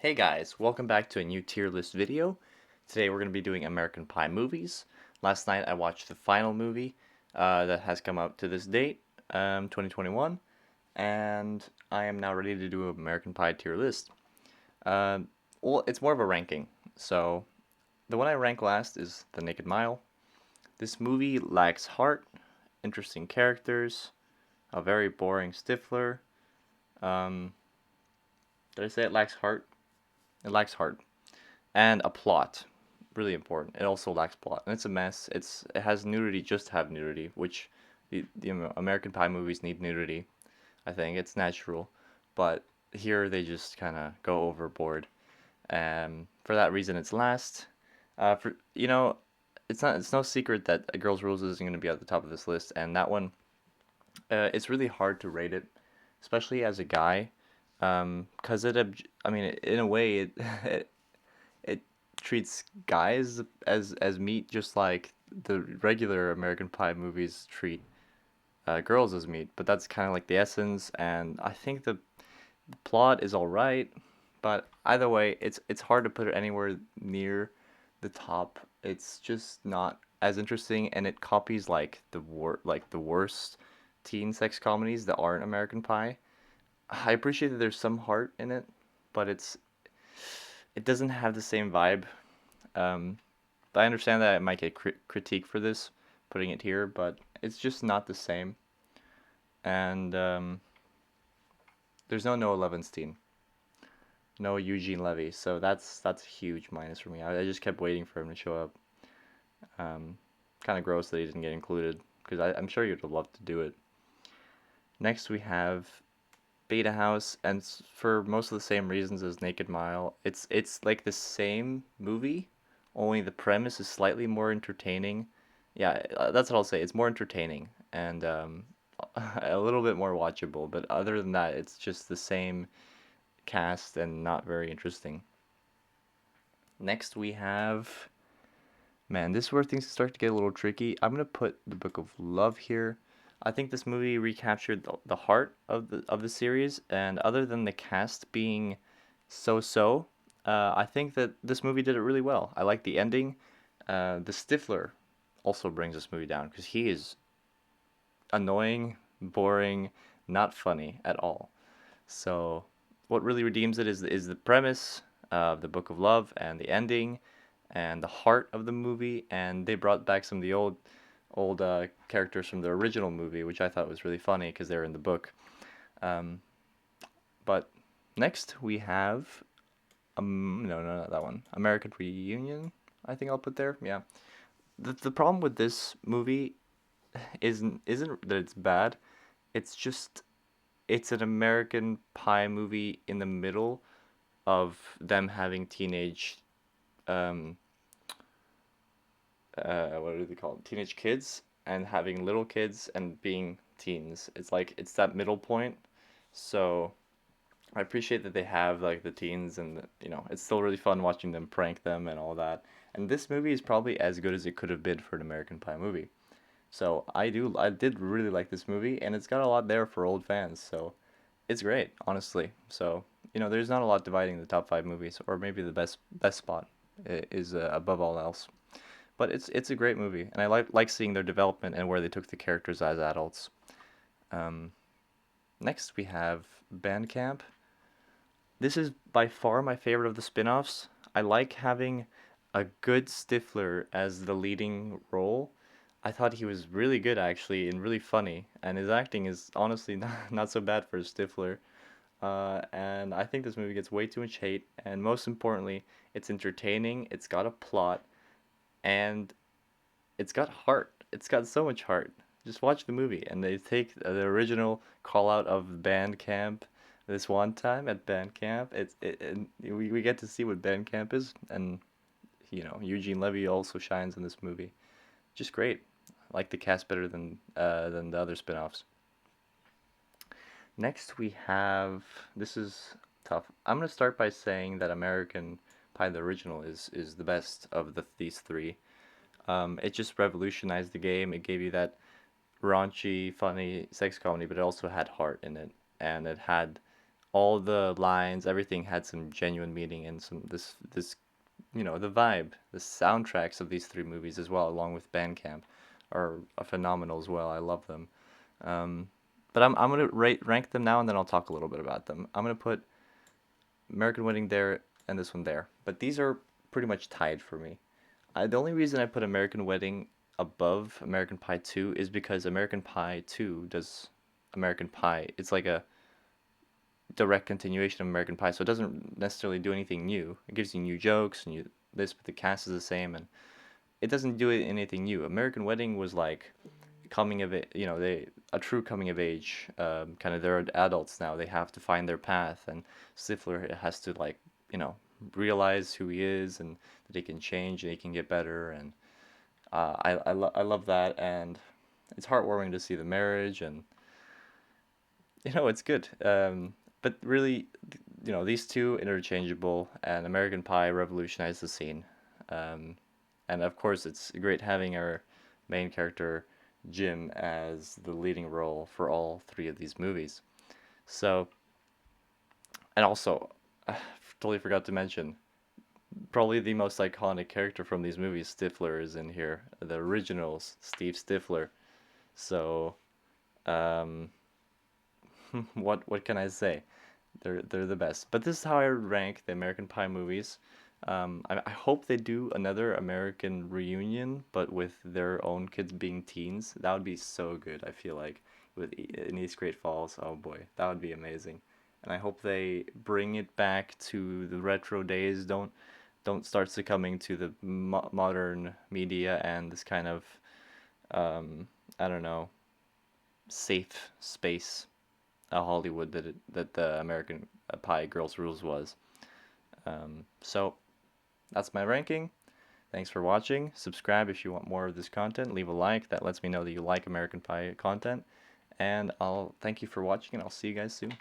Hey guys, welcome back to a new tier list video. Today we're going to be doing American Pie movies. Last night I watched the final movie that has come out to this date, 2021, and I am now ready to do an American Pie tier list. Uh, well, it's more of a ranking. So the one I rank last is The Naked Mile. This movie lacks heart, interesting characters, a very boring Stifler. Um, did I say it lacks heart? It lacks heart. And a plot, really important. It also lacks plot, and it's a mess. It has nudity just to have nudity, which the American Pie movies need nudity. I think it's natural, but here they just kind of go overboard. For that reason, it's last. For it's no secret that A Girl's Rules isn't going to be at the top of this list, and that one, it's really hard to rate it, especially as a guy, because I mean, in a way, it treats guys as meat, just like the regular American Pie movies treat girls as meat. But that's kind of like the essence, and I think the plot is all right. But either way, it's hard to put it anywhere near the top. It's just not as interesting, and it copies like the worst teen sex comedies that aren't American Pie. I appreciate that there's some heart in it, but it doesn't have the same vibe. Um, I understand that I might get critique for this, putting it here, but it's just not the same. And there's no Noah Levinstein, no Eugene Levy, so that's a huge minus for me. I just kept waiting for him to show up. Kind of gross that he didn't get included, because I'm sure you'd have loved to do it. Next we have Beta House, and for most of the same reasons as Naked Mile, it's like the same movie, only the premise is slightly more entertaining. Yeah, that's what I'll say. It's more entertaining and a little bit more watchable. But other than that, it's just the same cast and not very interesting. Next, we have, man, this is where things start to get a little tricky. I'm gonna put The Book of Love here. I think this movie recaptured the heart of the series, and other than the cast being so-so, I think that this movie did it really well. I like the ending. The Stifler also brings this movie down because he is annoying, boring, not funny at all. So what really redeems it is the premise of the Book of Love and the ending and the heart of the movie. And they brought back some of the old characters from the original movie, which I thought was really funny because they're in the book. Um, but next we have no, not that one. American Reunion. I think I'll put there. Yeah. The problem with this movie isn't that it's bad. It's just it's an American Pie movie in the middle of them having teenage um what do they call it? Teenage kids and having little kids and being teens. It's like it's that middle point. So I appreciate that they have like the teens and it's still really fun watching them prank them and all that. And this movie is probably as good as it could have been for an American Pie movie. So I did really like this movie, and it's got a lot there for old fans. So it's great, honestly. So there's not a lot dividing the top five movies, or maybe the best spot is above all else. But it's a great movie, and I like seeing their development and where they took the characters as adults. Um, Next we have Bandcamp. This is by far my favorite of the spin-offs. I like having a good Stifler as the leading role. I thought he was really good actually and really funny, and his acting is honestly not so bad for a Stifler. And I think this movie gets way too much hate, and most importantly, it's entertaining, it's got a plot, and it's got heart. It's got so much heart. Just watch the movie, and they take the original call out of band camp this one time at band camp. And we get to see what band camp is, and Eugene Levy also shines in this movie. Just great. I like the cast better than the other spin-offs. Next we have, this is tough. I'm gonna start by saying that American Pie the original is the best of these three. It just revolutionized the game. It gave you that raunchy, funny sex comedy, but it also had heart in it, and it had all the lines, everything had some genuine meaning and some this the vibe, the soundtracks of these three movies as well, along with Bandcamp, are phenomenal as well. I love them. Um, but I'm gonna rank them now, and then I'll talk a little bit about them. I'm gonna put American Wedding there and this one there, but these are pretty much tied for me. The only reason I put American Wedding above American Pie 2 is because American Pie 2 does American Pie. It's like a direct continuation of American Pie, so it doesn't necessarily do anything new. It gives you new jokes and but the cast is the same, and it doesn't do anything new. American Wedding was like coming of it, they a true coming of age. Kind of they're adults now. They have to find their path, and Stifler has to like realize who he is and that he can change and he can get better. And I love that, and it's heartwarming to see the marriage, and it's good. But really, these two interchangeable, and American Pie revolutionized the scene. Um, and of course, it's great having our main character Jim as the leading role for all three of these movies. So, and also, totally forgot to mention, probably the most iconic character from these movies, Stifler, is in here. The originals, Steve Stifler. So, um, what can I say? They're the best. But this is how I rank the American Pie movies. I hope they do another American reunion, but with their own kids being teens. That would be so good. I feel like in East Great Falls. Oh boy, that would be amazing. And I hope they bring it back to the retro days. Don't start succumbing to the modern media and this kind of I don't know, safe space Hollywood that the American Pie Girls Rules was. So that's my ranking. Thanks for watching. Subscribe if you want more of this content. Leave a like. That lets me know that you like American Pie content. And I'll thank you for watching, and I'll see you guys soon.